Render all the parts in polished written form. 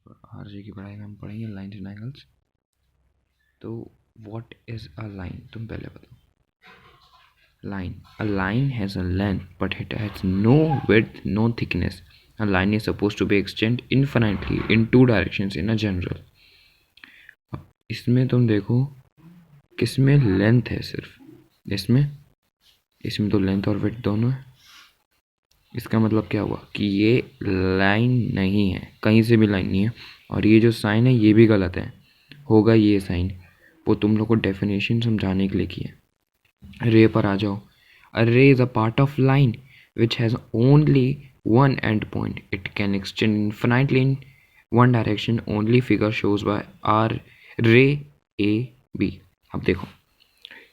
RJ की पढ़ाई में हम पढ़ेंगे लाइन्स एंड एंगल्स। तो व्हाट इज अ लाइन, तुम पहले बताओ। Line, a line has a length but it has no width, no thickness. A line is suppose to be extend infinitely in two directions in a general. अब इसमें तुम देखो किसमें length है सिर्फ, इसमें तो लेंथ और विड्थ दोनों है। इसका मतलब क्या हुआ कि ये लाइन नहीं है, कहीं से भी लाइन नहीं है। और ये जो साइन है ये भी गलत है, होगा ये साइन, वो तुम लोग को डेफिनेशन समझाने के लिए किया। रे पर आ जाओ। A ray is a part of line which has only one end point, it can extend infinitely in one direction, only figure shows by R ray A B. अब देखो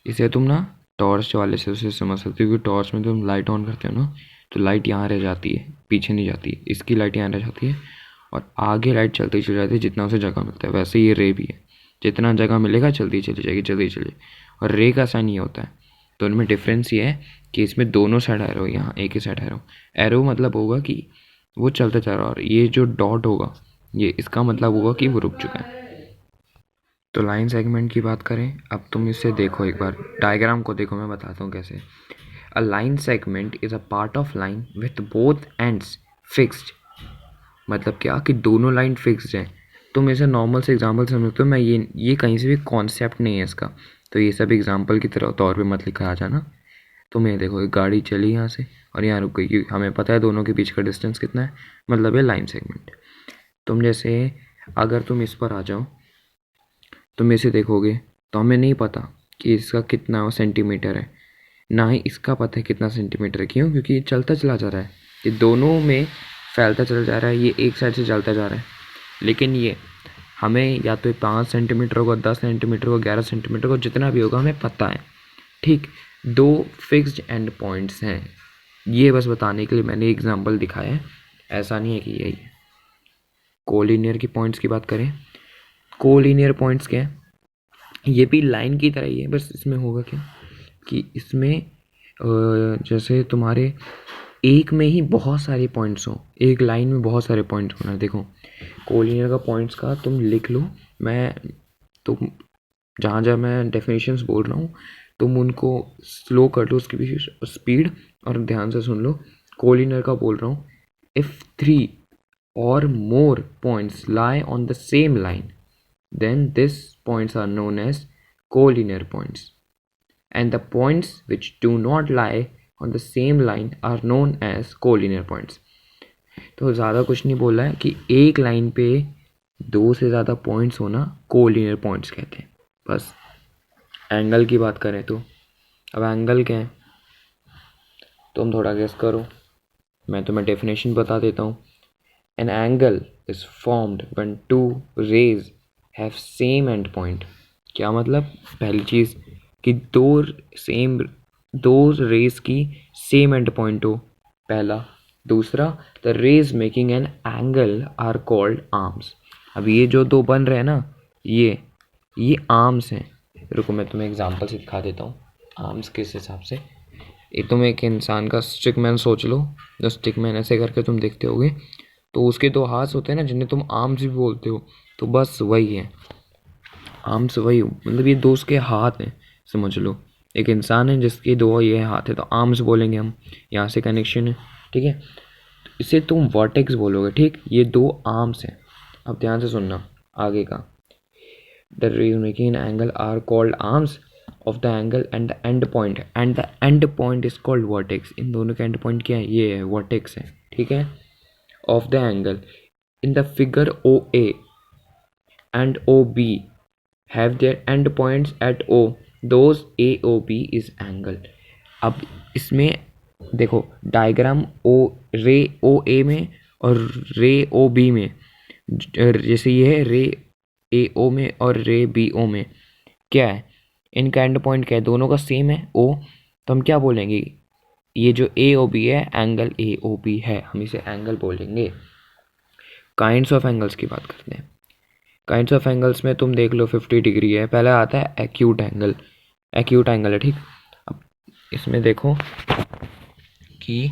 इसे तुम ना टॉर्च वाले से उसे समझ सकते हो, क्योंकि टॉर्च में तुम लाइट ऑन करते हो ना, तो लाइट यहाँ रह जाती है, पीछे नहीं जाती है। इसकी लाइट यहाँ रह जाती है और आगे लाइट चलती चली जाती है जितना उसे जगह मिलता है। वैसे ये रे भी है, जितना जगह मिलेगा चलती चली जाएगी, चलती चली। और रे का साइन ये होता है। तो इनमें डिफरेंस ये है कि इसमें दोनों साइड एरो, यहाँ एक ही साइड एरो। एरो मतलब होगा कि वो चलता जा रहा है, और ये जो डॉट होगा ये इसका मतलब होगा कि वो रुक चुका है। तो लाइन सेगमेंट की बात करें, अब तुम इसे देखो, एक बार डायग्राम को देखो, मैं बताता हूँ कैसे। A line segment is a part of line with both ends fixed. मतलब क्या कि दोनों लाइन फिक्स्ड हैं। तुम इसे नॉर्मल से एग्जांपल समझ सकते हो, मैं ये कहीं से भी कॉन्सेप्ट नहीं है इसका, तो ये सब एग्जांपल की तरह तौर पे मत लिखा आ जाना। तुम ये देखो, एक गाड़ी चली यहाँ से और यहाँ रुक गई, क्योंकि हमें पता है दोनों के बीच का डिस्टेंस कितना है, मतलब ये लाइन सेगमेंट। तुम जैसे अगर तुम इस पर आ जाओ, तुम इसे देखोगे तो हमें नहीं पता कि इसका कितना सेंटीमीटर है, ना ही इसका पता है कितना सेंटीमीटर है। क्यों? क्योंकि ये चलता चला जा रहा है, ये दोनों में फैलता चला जा रहा है, ये एक साइड से चलता जा रहा है। लेकिन ये हमें या तो 5 सेंटीमीटर होगा, 10 सेंटीमीटर होगा, 11 सेंटीमीटर होगा, जितना भी होगा हमें पता है। ठीक, दो फिक्स्ड एंड पॉइंट्स हैं, ये बस बताने के लिए मैंने एग्जाम्पल दिखाया है, ऐसा नहीं है कि यही है। कोलिनियर की पॉइंट्स की बात करें, कोलिनियर पॉइंट्स क्या है? ये भी लाइन की तरह ही है, बस इसमें होगा क्या कि इसमें जैसे तुम्हारे एक में ही बहुत सारे पॉइंट्स हों, एक लाइन में बहुत सारे पॉइंट्स होना। देखो कोलिनियर का पॉइंट्स का तुम लिख लो, मैं तुम जहाँ जहाँ मैं डेफिनेशंस बोल रहा हूँ तुम उनको स्लो कर लो, उसकी भी स्पीड, और ध्यान से सुन लो। कोलिनियर का बोल रहा हूँ, if 3 or more points lie on the same line, then these points are known as collinear points, and the points which do not lie on the same line are known as collinear points। तो ज़्यादा कुछ नहीं बोला है कि एक line पे दो से ज़्यादा पॉइंट्स होना कोलिनियर पॉइंट्स कहते हैं। बस एंगल की बात करें तो अब एंगल क्या है तुम थोड़ा गेस करो, मैं तुम्हें डेफिनेशन बता देता हूँ। An angle is formed when two rays have same end point। क्या मतलब? पहली चीज़ कि दो रेज की सेम एंड पॉइंट हो, पहला। दूसरा, the rays making an angle are called arms. अब ये जो दो बन रहे हैं ना, ये आर्म्स हैं। रुको मैं तुम्हें एग्जांपल से दिखा देता हूँ आर्म्स किस हिसाब से। ये तुम एक इंसान का स्टिक मैन सोच लो, जो स्टिक मैन ऐसे करके तुम देखते होगे, तो उसके दो हाथ होते हैं ना, जिन्हें तुम आर्म्स भी बोलते हो, तो बस वही है आर्म्स, वही मतलब ये दो उसके हाथ हैं, समझ लो। एक इंसान है जिसके दो ये हाथ है, तो आर्म्स बोलेंगे हम, यहाँ से कनेक्शन है, ठीक है। इसे तुम वर्टेक्स बोलोगे, ठीक। ये दो आर्म्स हैं। अब ध्यान से सुनना आगे का। The rays making an angle are called arms of the angle and the end point, and the end point is called vertex. इन दोनों का एंड पॉइंट क्या है? ये है, वर्टेक्स है, ठीक है, of the angle in the figure OA and OB have their end points at O, those AOB is angle। अब इसमें देखो डायग्राम रे OA में और रे OB में, जैसे ये है रे AO में और रे BO में, क्या है इनका एंड पॉइंट क्या है? दोनों का सेम है O, तो हम क्या बोलेंगे? ये जो AOB है एंगल AOB है, हम इसे एंगल बोलेंगे। काइंड्स ऑफ एंगल्स की बात करते हैं। काइंड्स ऑफ एंगल्स में तुम देख लो 50 डिग्री है, पहला आता है एक्यूट एंगल। एक्यूट एंगल है, ठीक। अब इसमें देखो कि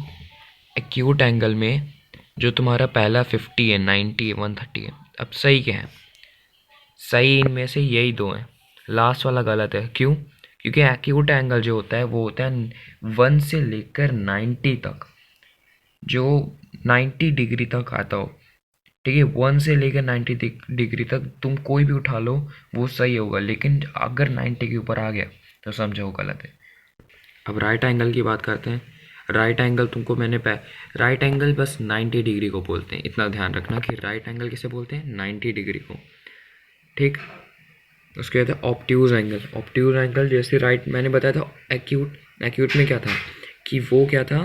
एक्यूट एंगल में जो तुम्हारा पहला 50 है, 90 है, 130 है। अब सही क्या है? सही इनमें से यही दो हैं, लास्ट वाला गलत है। क्यों? क्योंकि एक्यूट एंगल जो होता है वो होता है 1 से लेकर 90 तक, जो 90 डिग्री तक आता हो। ठीक है, 1 से लेकर 90 डिग्री तक तुम कोई भी उठा लो वो सही होगा, लेकिन अगर 90 के ऊपर आ गया तो समझो वो गलत है। अब राइट एंगल की बात करते हैं। राइट एंगल तुमको राइट एंगल बस 90 डिग्री को बोलते हैं, इतना ध्यान रखना कि राइट एंगल किसे बोलते हैं, 90 डिग्री को। ठीक। उसके बाद ऑब्ट्यूज एंगल। ऑब्ट्यूज एंगल जैसे राइट मैंने बताया था, एक्यूट एक्यूट में क्या था कि वो क्या था,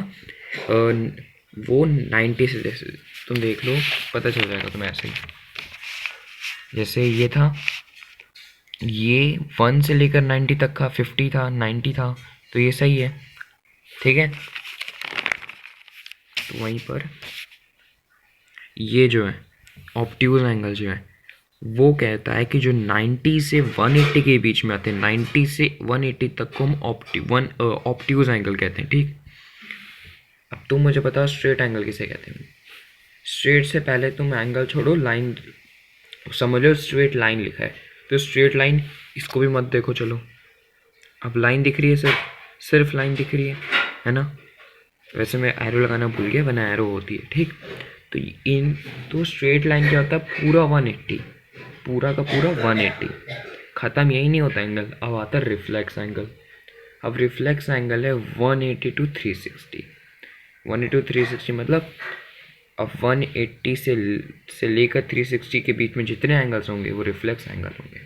वो 90 से, जैसे तुम देख लो पता चल जाएगा तुम्हें ऐसे ही। जैसे ये था, ये 1 से लेकर 90 तक का, 50 था, 90 था, तो ये सही है। ठीक है, तो वहीं पर ये जो है ऑब्ट्यूज एंगल जो है वो कहता है कि जो 90 से 180 के बीच में आते हैं, 90 से 180 तक को हम ऑब्ट्यूज एंगल कहते हैं। ठीक। अब तुम मुझे बताओ स्ट्रेट एंगल किसे कहते हैं? स्ट्रेट से पहले तुम एंगल छोड़ो, लाइन समझ लो, स्ट्रेट लाइन लिखा है तो स्ट्रेट लाइन, इसको भी मत देखो। चलो, अब लाइन दिख रही है, सिर्फ लाइन दिख रही है ना? वैसे मैं एरो लगाना भूल गया, वरना एरो होती है। ठीक। तो तो स्ट्रेट लाइन क्या होता है, पूरा 180, पूरा का पूरा 180, ख़त्म यही नहीं होता एंगल। अब आता है रिफ्लेक्स एंगल। अब रिफ्लेक्स एंगल है 180 टू 360। 180 टू 360 मतलब अब 180 से लेकर 360 के बीच में जितने एंगल्स होंगे वो रिफ्लेक्स एंगल होंगे।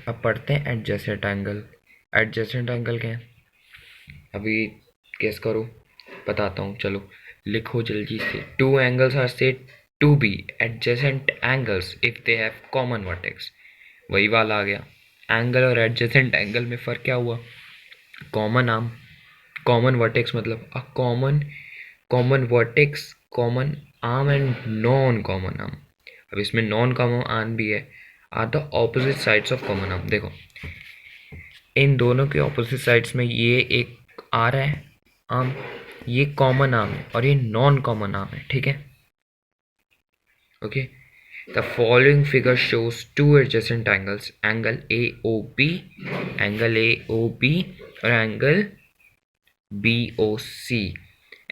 अब पढ़ते हैं एडजेसेंट एंगल। एडजेसेंट एंगल क्या है? अभी गेस करो, बताता हूँ। चलो लिखो जल्दी से। Two angles are said to be adjacent angles if they have common vertex. वही वाला आ गया। एंगल और एडजेसेंट एंगल में फ़र्क क्या हुआ? कॉमन आर्म, कॉमन वर्टेक्स मतलब a common vertex, common arm and non common arm. अब इसमें नॉन कॉमन आर्म भी है, are the opposite sides of common arm. देखो, इन दोनों के ऑपोजिट साइड्स में ये एक आ रहा है आर्म, ये कॉमन आर्म है और ये नॉन कॉमन आर्म है। ठीक है, okay. The following figure shows two adjacent angles, angle A O B, angle A O B और angle B O C,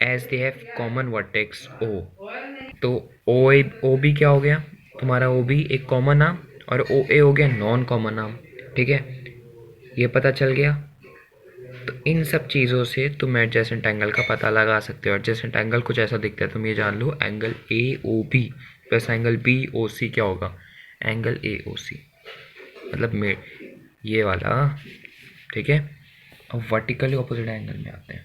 as they have common vertex O. तो O B क्या हो गया तुम्हारा? O B एक कॉमन आर्म और O ए हो गया नॉन कॉमन आर्म। ठीक है, ये पता चल गया। तो इन सब चीज़ों से तुम एडजेसेंट एंगल का पता लगा सकते हो। एडजेसेंट एंगल कुछ ऐसा दिखता है, तुम ये जान लो, angle A O B plus angle B O C क्या होगा? एंगल ए ओ सी, मतलब ये वाला। ठीक है, अब वर्टिकली ऑपोजिट एंगल में आते हैं।